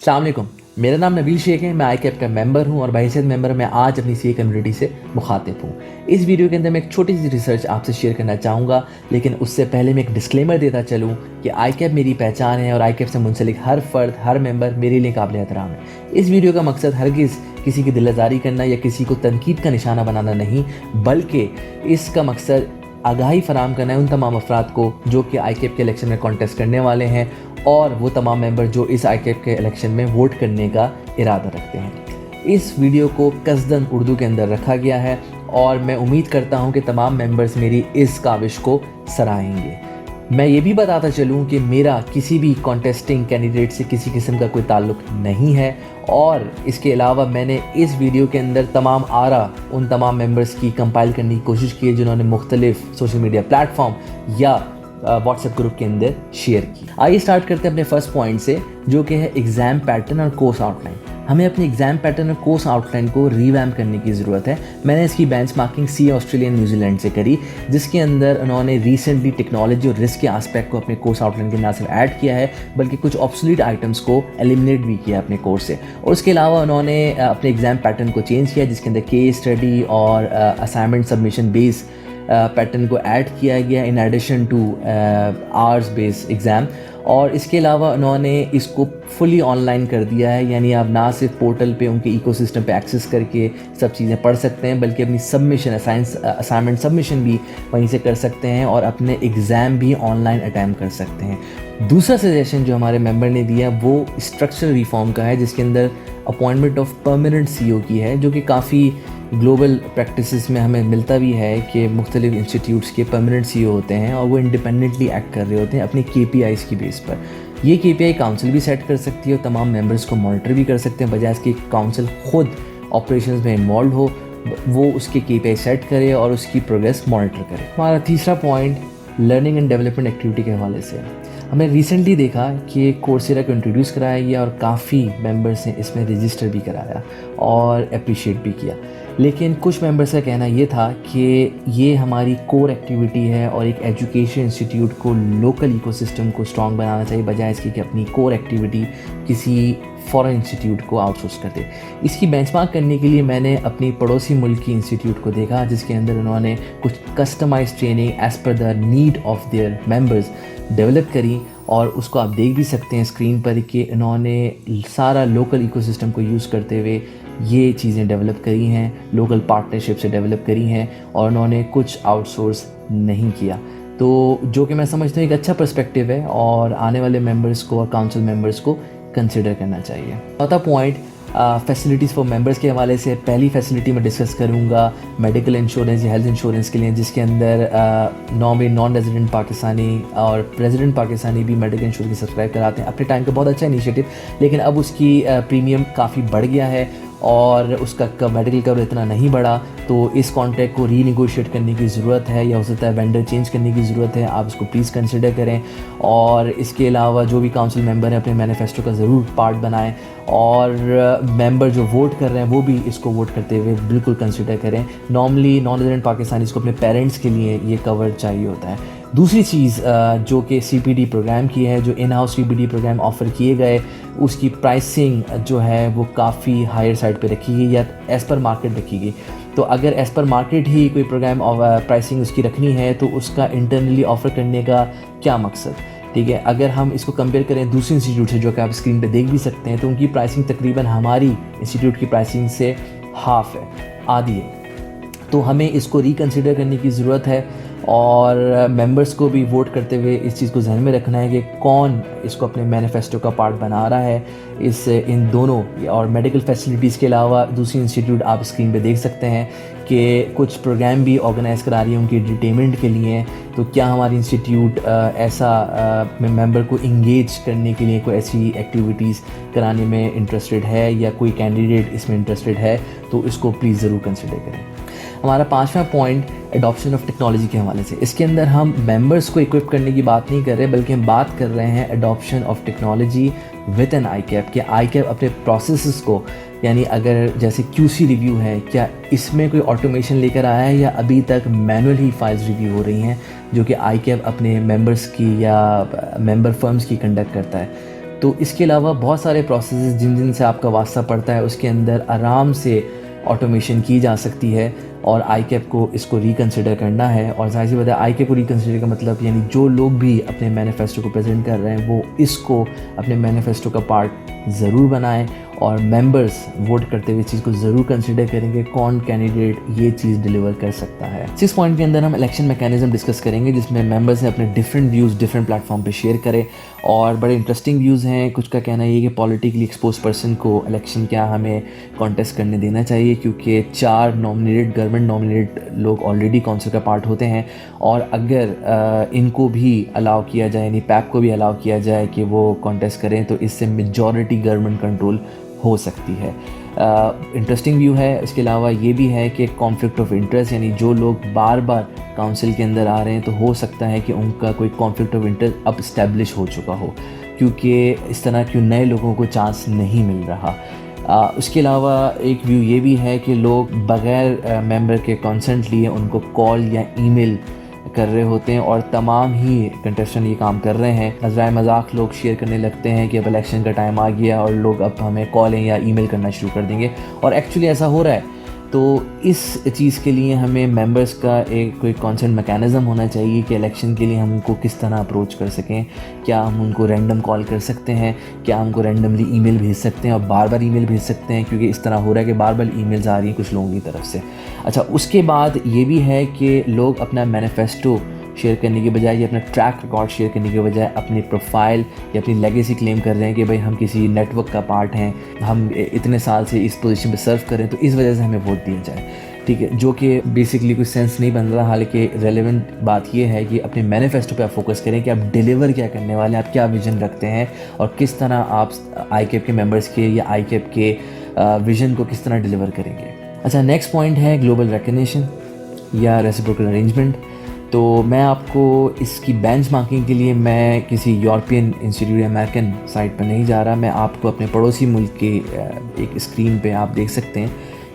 अस्सलाम वालेकुम। मेरा नाम नबील शेख है। मैं ICAP का मेंबर हूं और बहैसियत मेंबर मैं आज अपनी CA कम्युनिटी से मुखातिब हूं। इस वीडियो के अंदर मैं एक छोटी सी रिसर्च आपसे शेयर करना चाहूँगा, लेकिन उससे पहले मैं एक डिस्क्लेमर देता चलूँ कि ICAP मेरी पहचान है और ICAP से मुंसलिक हर फ़र्द, हर मेंबर मेरे लिए काबिल एहतराम है। इस वीडियो का मकसद हरगिज़ किसी की दिलआज़ारी करना या किसी को तनकीद का निशाना बनाना नहीं, बल्कि इसका मकसद आगाही फराहम करना है उन तमाम अफराद को जो कि ICAP के इलेक्शन में कॉन्टेस्ट करने वाले हैं और वो तमाम मेंबर जो इस ICAP के इलेक्शन में वोट करने का इरादा रखते हैं। इस वीडियो को कसदन उर्दू के अंदर रखा गया है और मैं उम्मीद करता हूं कि तमाम मेंबर्स मेरी इस काविश को सराहेंगे। मैं ये भी बताता चलूं कि मेरा किसी भी कॉन्टेस्टिंग कैंडिडेट से किसी किस्म का कोई ताल्लुक़ नहीं है और इसके अलावा मैंने इस वीडियो के अंदर तमाम आरा उन तमाम मेंबर्स की कंपाइल करने की कोशिश की है जिन्होंने मुख्तलिफ सोशल मीडिया प्लेटफॉर्म या व्हाट्सएप ग्रुप के अंदर शेयर की। आइए स्टार्ट करते हैं अपने फर्स्ट पॉइंट से, जो कि है एग्ज़ाम पैटर्न और कोर्स आउटलाइन। हमें अपने एग्ज़ाम पैटर्न और कोर्स आउटलाइन को रीवैम्प करने की ज़रूरत है। मैंने इसकी बेंचमार्किंग CA ऑस्ट्रेलिया न्यूजीलैंड से करी, जिसके अंदर उन्होंने रिसेंटली टेक्नोलॉजी और रिस्क के आस्पेक्ट को अपने कोर्स आउटलाइन के ना सिर्फ ऐड किया है बल्कि कुछ ऑब्सोलीट आइटम्स को एलिमिनेट भी किया अपने कोर्स से। और उसके अलावा उन्होंने अपने एग्ज़ाम पैटर्न को चेंज किया, जिसके अंदर केस स्टडी और असाइनमेंट सबमिशन बेस पैटर्न को ऐड किया गया in addition to hours based exam. और इसके अलावा उन्होंने इसको फुली ऑनलाइन कर दिया है, यानी आप ना सिर्फ पोर्टल पे उनके इकोसिस्टम पे एक्सेस करके सब चीज़ें पढ़ सकते हैं बल्कि अपनी सबमिशन असाइनमेंट सबमिशन भी वहीं से कर सकते हैं और अपने एग्ज़ाम भी ऑनलाइन अटैम्प्ट कर सकते हैं। दूसरा सजेशन जो हमारे मेंबर ने दिया वो स्ट्रक्चरल रिफॉर्म का है, जिसके अंदर अपॉइंटमेंट ऑफ परमानेंट CO की है, जो कि काफ़ी ग्लोबल प्रैक्टिसेस में हमें मिलता भी है कि मुख्तलिफ इंस्टीट्यूट्स के परमानेंट CO होते हैं और वो इंडिपेंडेंटली एक्ट कर रहे होते हैं अपनी KPIs की बेस पर। ये KPI काउंसिल भी सेट कर सकती है और तमाम मेंबर्स को मॉनिटर भी कर सकते हैं, बजाय इसके काउंसिल खुद ऑपरेशंस में इन्वॉल्व हो, वो उसके KPI सेट करे और उसकी प्रोग्रेस मॉनिटर करे। हमारा तीसरा point learning and development activity के हवाले से हमने रिसेंटली देखा कि कोर्सेरा को इंट्रोड्यूस कराया गया और काफ़ी मेंबर्स ने इसमें रजिस्टर भी कराया और अप्रिशिएट भी किया, लेकिन कुछ मेंबर्स का कहना ये था कि ये हमारी कोर एक्टिविटी है और एक एजुकेशन इंस्टीट्यूट को लोकल इकोसिस्टम को स्ट्रॉन्ग बनाना चाहिए, बजाय इसके कि अपनी कोर एक्टिविटी किसी फॉरेन इंस्टीट्यूट को आउटसोर्स कर दे। इसकी बेंचमार्क करने के लिए मैंने अपनी पड़ोसी मुल्क की इंस्टीट्यूट को देखा, जिसके अंदर उन्होंने कुछ customise training as per the need of their members develop करी और उसको आप देख भी सकते हैं स्क्रीन पर कि इन्होंने सारा लोकल इकोसिस्टम को यूज़ करते हुए ये चीज़ें डेवलप करी हैं, लोकल पार्टनरशिप से डेवलप करी हैं और उन्होंने कुछ आउटसोर्स नहीं किया, तो जो कि मैं समझता हूँ एक अच्छा पर्सपेक्टिव है और आने वाले मेंबर्स को और काउंसिल मेंबर्स को कंसिडर करना चाहिए। चौथा पॉइंट फैसिलिटीज़ फॉर मेंबर्स के हवाले से, पहली फैसिलिटी मैं डिस्कस करूँगा मेडिकल इंश्योरेंस या हेल्थ इंश्योरेंस के लिए, जिसके अंदर नॉन रेजिडेंट पाकिस्तानी और रेजिडेंट पाकिस्तानी भी मेडिकल इंश्योरेंस सब्सक्राइब कराते हैं अपने टाइम पे। बहुत अच्छा इनिशिएटिव, लेकिन अब उसकी प्रीमियम काफ़ी बढ़ गया है और उसका मेडिकल कवर इतना नहीं बढ़ा, तो इस कॉन्ट्रैक्ट को रीनिगोशिएट करने की ज़रूरत है या हो सकता है वेंडर चेंज करने की ज़रूरत है। आप इसको प्लीज़ कंसिडर करें और इसके अलावा जो भी काउंसिल मेंबर हैं अपने मैनिफेस्टो का ज़रूर पार्ट बनाएं और मेंबर जो वोट कर रहे हैं वो भी इसको वोट करते हुए बिल्कुल कंसिडर करें। नॉर्मली नॉन रेजिडेंट पाकिस्तानीज़ को अपने पेरेंट्स के लिए ये कवर चाहिए होता है। दूसरी चीज़ जो कि CPD प्रोग्राम की है, जो in house CPD programme offer किए गए, उसकी प्राइसिंग जो है वो काफ़ी हायर साइड पे रखी गई या एज़ पर मार्केट रखी गई। तो अगर एज़ पर मार्केट ही कोई प्रोग्राम प्राइसिंग उसकी रखनी है तो उसका इंटरनली ऑफ़र करने का क्या मकसद, ठीक है। अगर हम इसको कंपेयर करें दूसरे इंस्टीट्यूट से जो कि आप स्क्रीन पे देख भी सकते हैं, तो उनकी प्राइसिंग तकरीबन हमारी इंस्टीट्यूट की प्राइसिंग से हाफ़ है, आधी है। तो हमें इसको रिकंसिडर करने की ज़रूरत है और मेंबर्स को भी वोट करते हुए इस चीज़ को ध्यान में रखना है कि कौन इसको अपने मैनिफेस्टो का पार्ट बना रहा है। इन दोनों और मेडिकल फैसिलिटीज़ के अलावा दूसरी इंस्टीट्यूट आप स्क्रीन पे देख सकते हैं कि कुछ प्रोग्राम भी ऑर्गेनाइज़ करा रही है उनकी एंटरटेनमेंट के लिए। तो क्या हमारी इंस्टीट्यूट ऐसा मेंबर को इंगेज करने के लिए कोई ऐसी एक्टिविटीज़ कराने में इंटरेस्टेड है या कोई कैंडिडेट इसमें इंटरेस्टेड है, तो इसको प्लीज़ ज़रूर कंसिडर करें। हमारा पांचवा पॉइंट एडॉप्शन ऑफ टेक्नोलॉजी के हवाले से, इसके अंदर हम मेंबर्स को इक्विप करने की बात नहीं कर रहे बल्कि हम बात कर रहे हैं adoption of technology with an ICAP कि ICAP अपने प्रोसेसेस को, यानी अगर जैसे QC रिव्यू है, क्या इसमें कोई ऑटोमेशन लेकर आया है या अभी तक मैनुअल ही फाइल्स रिव्यू हो रही हैं जो कि ICAP अपने मेंबर्स की या मेंबर फर्म्स की कंडक्ट करता है। तो इसके अलावा बहुत सारे प्रोसेसेस जिन से आपका वास्ता पड़ता है उसके अंदर आराम से ऑटोमेशन की जा सकती है और ICAP को इसको रिकन्सिडर करना है। और ज़ाहिर सी बात है ICAP को रिकन्सिडर का मतलब यानी जो लोग भी अपने मैनिफेस्टो को प्रेजेंट कर रहे हैं वो इसको अपने मैनिफेस्टो का पार्ट ज़रूर बनाएं और मेंबर्स वोट करते हुए इस चीज़ को ज़रूर कंसिडर करेंगे कौन कैंडिडेट ये चीज़ डिलीवर कर सकता है। 6 पॉइंट के अंदर हम इलेक्शन मैकेनिज्म डिस्कस करेंगे जिसमें मेंबर्स ने अपने डिफरेंट व्यूज़ डिफरेंट प्लेटफॉर्म पे शेयर करें और बड़े इंटरेस्टिंग व्यूज़ हैं। कुछ का कहना ये कि पॉलिटिकली एक्सपोज पर्सन को इलेक्शन क्या हमें कॉन्टेस्ट करने देना चाहिए क्योंकि 4 नॉमिनेटेड गवर्नमेंट नॉमिनेटेड लोग ऑलरेडी काउंसिल का पार्ट होते हैं और अगर इनको भी अलाउ किया जाए यानी पैप को भी अलाउ किया जाए कि वो कॉन्टेस्ट करें तो इससे मेजॉरिटी गवर्नमेंट कंट्रोल हो सकती है। इंटरेस्टिंग व्यू है। इसके अलावा ये भी है कि कॉन्फ्लिक्ट ऑफ इंटरेस्ट यानी जो लोग बार बार काउंसिल के अंदर आ रहे हैं तो हो सकता है कि उनका कोई कॉन्फ्लिक्ट ऑफ इंटरेस्ट अब इस्टेब्लिश हो चुका हो क्योंकि इस तरह के नए लोगों को चांस नहीं मिल रहा। उसके अलावा एक व्यू ये भी है कि लोग बग़ैर मेंबर के कंसेंट लिए उनको कॉल या ईमेल कर रहे होते हैं और तमाम ही कंटेस्टेंट ये काम कर रहे हैं। मज़ाक मजाक लोग शेयर करने लगते हैं कि अब इलेक्शन का टाइम आ गया और लोग अब हमें कॉलें या ईमेल करना शुरू कर देंगे और एक्चुअली ऐसा हो रहा है। तो इस चीज़ के लिए हमें मेंबर्स का एक कोई कॉन्सेंट मैकेनिज़्म होना चाहिए कि इलेक्शन के लिए हम उनको किस तरह अप्रोच कर सकें। क्या हम उनको रैंडम कॉल कर सकते हैं, क्या हमको रैंडमली ईमेल भेज सकते हैं और बार बार ईमेल भेज सकते हैं क्योंकि इस तरह हो रहा है कि बार बार ईमेल्स आ रही हैं कुछ लोगों की तरफ से। अच्छा, उसके बाद ये भी है कि लोग अपना मैनिफेस्टो शेयर करने के बजाय या अपना ट्रैक रिकॉर्ड शेयर करने के बजाय अपनी प्रोफाइल या अपनी लेगेसी क्लेम कर रहे हैं कि भाई हम किसी नेटवर्क का पार्ट हैं, हम इतने साल से इस पोजीशन पे सर्व करें तो इस वजह से हमें वोट दिया जाए। ठीक है, जो कि बेसिकली कोई सेंस नहीं बन रहा। हालांकि रेलेवेंट बात यह है कि अपने मैनिफेस्टो पे आप फोकस करें कि आप डिलीवर क्या करने वाले हैं, आप क्या विजन रखते हैं और किस तरह आप ICAP के मेंबर्स के या ICAP के विजन को किस तरह डिलीवर करेंगे। अच्छा, नेक्स्ट पॉइंट है ग्लोबल रिकग्निशन या रेसिप्रोकल अरेंजमेंट। तो मैं आपको इसकी बेंचमार्किंग के लिए मैं किसी यूरोपियन इंस्टीट्यूट या अमेरिकन साइट पर नहीं जा रहा। मैं आपको अपने पड़ोसी मुल्क के एक स्क्रीन पे आप देख सकते हैं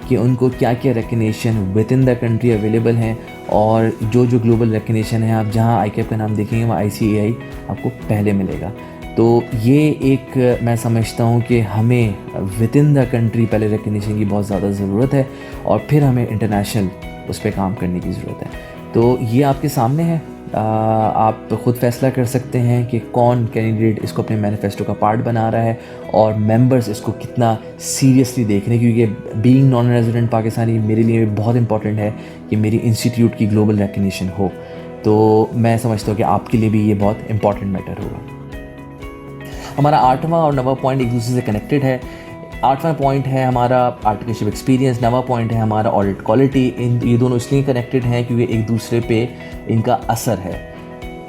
कि उनको क्या क्या recognition with in the country available हैं और जो जो ग्लोबल रिकग्निशन है आप जहां ICAP का नाम देखेंगे वहाँ ICAI आपको पहले मिलेगा। तो ये एक मैं समझता हूँ कि हमें विद इन द कंट्री पहले रिकग्निशन की बहुत ज़्यादा ज़रूरत है और फिर हमें इंटरनेशनल उस पर काम करने की ज़रूरत है। तो ये आपके सामने है, आप ख़ुद फैसला कर सकते हैं कि कौन कैंडिडेट इसको अपने मैनिफेस्टो का पार्ट बना रहा है और मेंबर्स इसको कितना सीरियसली देख रहे हैं क्योंकि बीइंग नॉन रेजिडेंट पाकिस्तानी मेरे लिए बहुत इंपॉर्टेंट है कि मेरी इंस्टीट्यूट की ग्लोबल रिकग्निशन हो। तो मैं समझता हूँ कि आपके लिए भी ये बहुत इंपॉर्टेंट मैटर होगा। हमारा 8वां और 9वां पॉइंट एक दूसरे से कनेक्टेड है। 8वां पॉइंट है हमारा आर्टिकलशिप एक्सपीरियंस, 9वां पॉइंट है हमारा ऑडिट क्वालिटी। ये दोनों इसलिए कनेक्टेड हैं क्योंकि एक दूसरे पे इनका असर है।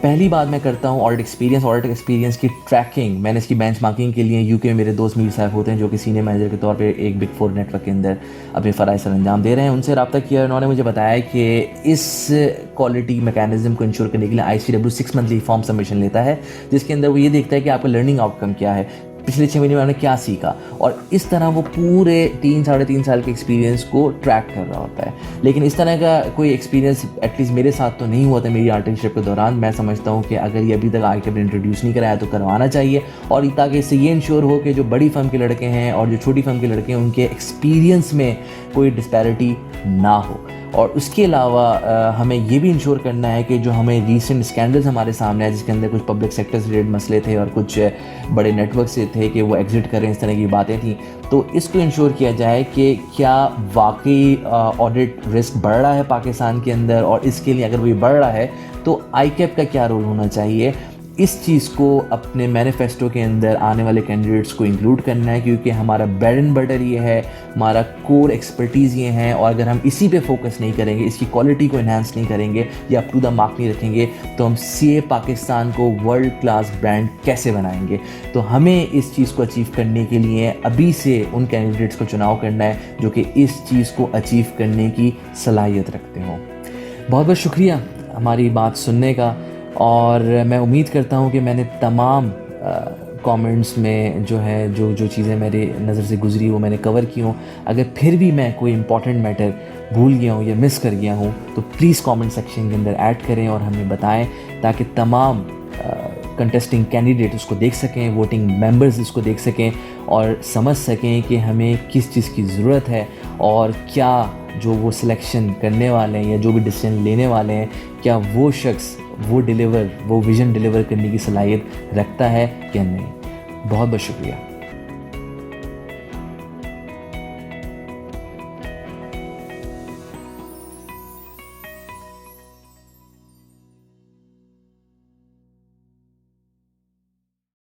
पहली बात मैं करता हूँ ऑडिट एक्सपीरियंस की ट्रैकिंग। मैंने इसकी बेंचमार्किंग के लिए UK में मेरे दोस्त मीर साहब होते हैं जो कि सीनियर मैनेजर के तौर पे एक बिग 4 नेटवर्क के अंदर अपने फ़राइज़ सर अंजाम दे रहे हैं। उनसे रब्ता किया, उन्होंने मुझे बताया कि इस क्वालिटी मैकेनिज्म को इंश्योर करने के लिए ICW 6 मंथली फॉर्म सबमिशन लेता है जिसके अंदर वो ये देखता है कि आपका लर्निंग आउटकम क्या है, पिछले 6 महीने में आपने क्या सीखा और इस तरह वो पूरे 3-3.5 साल के एक्सपीरियंस को ट्रैक कर रहा होता है। लेकिन इस तरह का कोई एक्सपीरियंस एटलीस्ट मेरे साथ तो नहीं हुआ था मेरी आर्टिकलशिप के दौरान। मैं समझता हूँ कि अगर ये अभी तक ICAP ने इंट्रोड्यूस नहीं कराया तो करवाना चाहिए और ताकि इससे ये इंश्योर हो कि जो बड़ी फर्म के लड़के हैं और जो छोटी फर्म के लड़के हैं उनके एक्सपीरियंस में कोई डिस्पैरिटी ना हो। और उसके अलावा हमें ये भी इंश्योर करना है कि जो हमें रीसेंट स्कैंडल्स हमारे सामने है जिसके अंदर कुछ पब्लिक सेक्टर से रिलेटेड मसले थे और कुछ बड़े नेटवर्क से थे कि वो एग्जिट करें, इस तरह की बातें थी। तो इसको इंश्योर किया जाए कि क्या वाकई ऑडिट रिस्क बढ़ रहा है पाकिस्तान के अंदर और इसके लिए अगर वो बढ़ रहा है तो ICAP का क्या रोल होना चाहिए। इस चीज़ को अपने मैनिफेस्टो के अंदर आने वाले कैंडिडेट्स को इंक्लूड करना है क्योंकि हमारा ब्रेड एंड बटर ये है, हमारा कोर एक्सपर्टीज़ ये है और अगर हम इसी पे फोकस नहीं करेंगे, इसकी क्वालिटी को इन्हांस नहीं करेंगे या अप टू द मार्क नहीं रखेंगे तो हम CA पाकिस्तान को वर्ल्ड क्लास ब्रांड कैसे बनाएंगे। तो हमें इस चीज़ को अचीव करने के लिए अभी से उन कैंडिडेट्स को चुनाव करना है जो कि इस चीज़ को अचीव करने की सलाहियत रखते हों। बहुत बहुत शुक्रिया हमारी बात सुनने का और मैं उम्मीद करता हूँ कि मैंने तमाम कमेंट्स में जो चीज़ें मेरी नज़र से गुजरी वो मैंने कवर की हूँ। अगर फिर भी मैं कोई इंपॉर्टेंट मैटर भूल गया हूँ या मिस कर गया हूँ तो प्लीज़ कमेंट सेक्शन के अंदर ऐड करें और हमें बताएं ताकि तमाम कंटेस्टिंग कैंडिडेट उसको देख सकें, वोटिंग मेंबर्स इसको देख सकें और समझ सकें कि हमें किस चीज़ की ज़रूरत है और क्या जो वो सिलेक्शन करने वाले हैं या जो भी डिसीजन लेने वाले हैं, क्या वो शख्स वो विज़न डिलीवर करने की सलाहियत रखता है या नहीं। बहुत बहुत शुक्रिया।